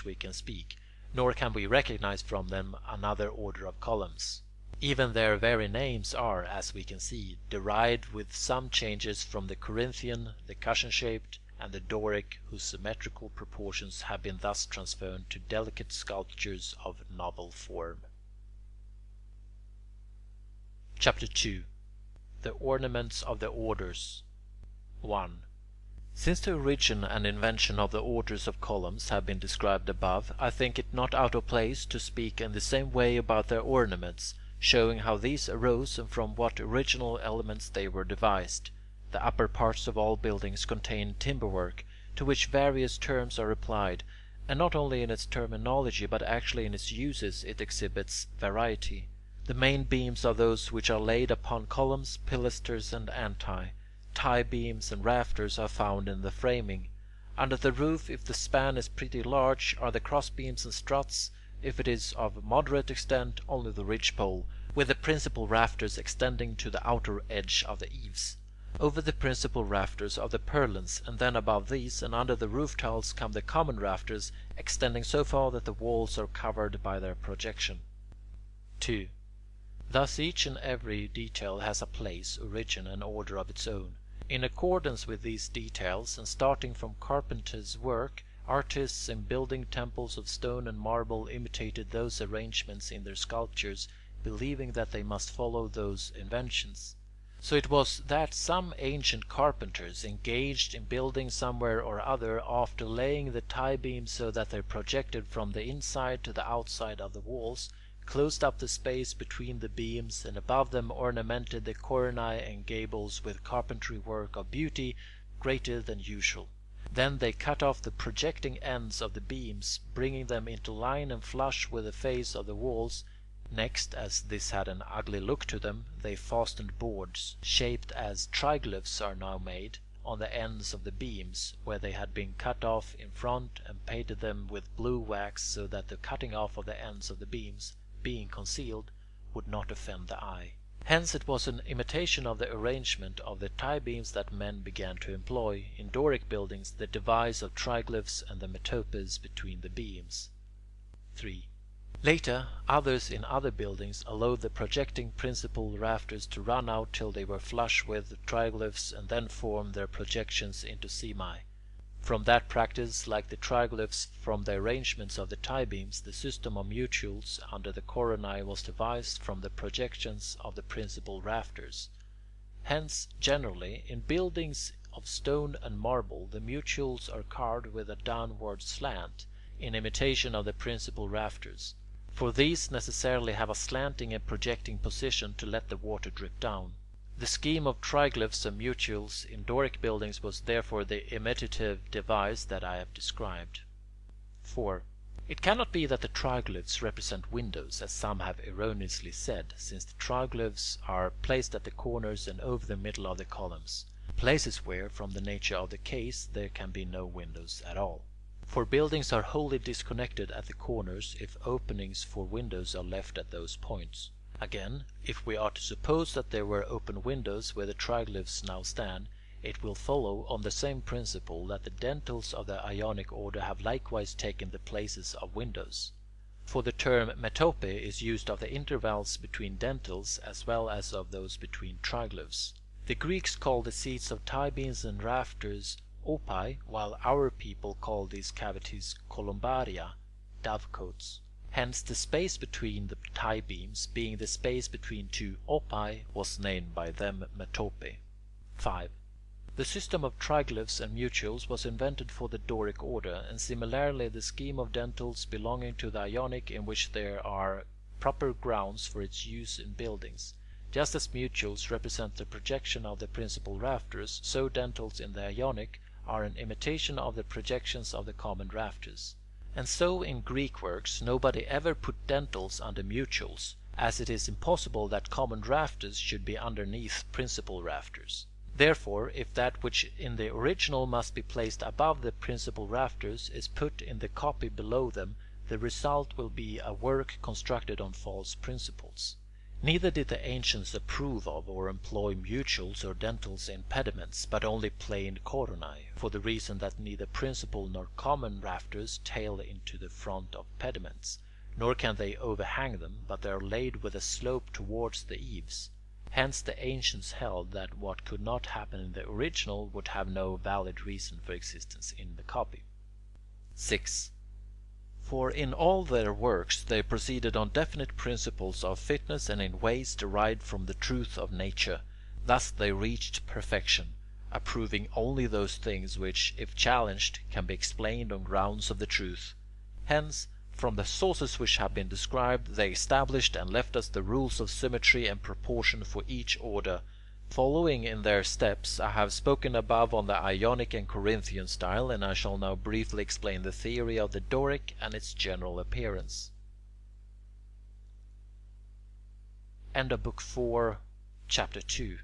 we can speak, nor can we recognize from them another order of columns. Even their very names are, as we can see, derived with some changes from the Corinthian, the cushion-shaped, and the Doric, whose symmetrical proportions have been thus transferred to delicate sculptures of novel form. Chapter 2. The ornaments of the orders. 1. Since the origin and invention of the orders of columns have been described above, I think it not out of place to speak in the same way about their ornaments, showing how these arose and from what original elements they were devised. The upper parts of all buildings contain timberwork, to which various terms are applied, and not only in its terminology but actually in its uses it exhibits variety. The main beams are those which are laid upon columns, pilasters, and antae. Tie beams and rafters are found in the framing. Under the roof, if the span is pretty large, are the crossbeams and struts; if it is of moderate extent, only the ridgepole, with the principal rafters extending to the outer edge of the eaves. Over the principal rafters are the purlins, and then above these and under the roof tiles come the common rafters, extending so far that the walls are covered by their projection. 2. Thus each and every detail has a place, origin, and order of its own. In accordance with these details, and starting from carpenter's work, artists in building temples of stone and marble imitated those arrangements in their sculptures, believing that they must follow those inventions. So it was that some ancient carpenters, engaged in building somewhere or other, after laying the tie beams so that they projected from the inside to the outside of the walls, closed up the space between the beams, and above them ornamented the coronae and gables with carpentry work of beauty greater than usual. Then they cut off the projecting ends of the beams, bringing them into line and flush with the face of the walls. Next, as this had an ugly look to them, they fastened boards, shaped as triglyphs are now made, on the ends of the beams, where they had been cut off in front, and painted them with blue wax so that the cutting off of the ends of the beams, being concealed, would not offend the eye. Hence it was an imitation of the arrangement of the tie beams that men began to employ, in Doric buildings, the device of triglyphs and the metopes between the beams. 3. Later, others in other buildings allowed the projecting principal rafters to run out till they were flush with the triglyphs, and then formed their projections into simae. From that practice, like the triglyphs from the arrangements of the tie beams, the system of mutules under the coronae was devised from the projections of the principal rafters. Hence, generally, in buildings of stone and marble, the mutules are carved with a downward slant, in imitation of the principal rafters. For these necessarily have a slanting and projecting position to let the water drip down. The scheme of triglyphs and mutules in Doric buildings was therefore the imitative device that I have described. 4. It cannot be that the triglyphs represent windows, as some have erroneously said, since the triglyphs are placed at the corners and over the middle of the columns, places where, from the nature of the case, there can be no windows at all. For buildings are wholly disconnected at the corners if openings for windows are left at those points. Again, if we are to suppose that there were open windows where the triglyphs now stand, it will follow on the same principle that the dentils of the Ionic order have likewise taken the places of windows. For the term metope is used of the intervals between dentils as well as of those between triglyphs. The Greeks called the seats of tie beams and rafters opai, while our people call these cavities columbaria, dovecotes. Hence the space between the tie beams, being the space between two opai, was named by them metope. 5. The system of triglyphs and mutules was invented for the Doric order, and similarly the scheme of dentils belonging to the Ionic, in which there are proper grounds for its use in buildings. Just as mutules represent the projection of the principal rafters, so dentils in the Ionic are an imitation of the projections of the common rafters. And so in Greek works nobody ever put dentils under mutules, as it is impossible that common rafters should be underneath principal rafters. Therefore, if that which in the original must be placed above the principal rafters is put in the copy below them, the result will be a work constructed on false principles. Neither did the ancients approve of or employ mutules or dentils in pediments, but only plain coronae, for the reason that neither principal nor common rafters tail into the front of pediments, nor can they overhang them, but they are laid with a slope towards the eaves. Hence the ancients held that what could not happen in the original would have no valid reason for existence in the copy. 6. For in all their works they proceeded on definite principles of fitness and in ways derived from the truth of nature. Thus they reached perfection, approving only those things which, if challenged, can be explained on grounds of the truth. Hence, from the sources which have been described, they established and left us the rules of symmetry and proportion for each order. Following in their steps, I have spoken above on the Ionic and Corinthian style, and I shall now briefly explain the theory of the Doric and its general appearance. End of Book 4, Chapter 2.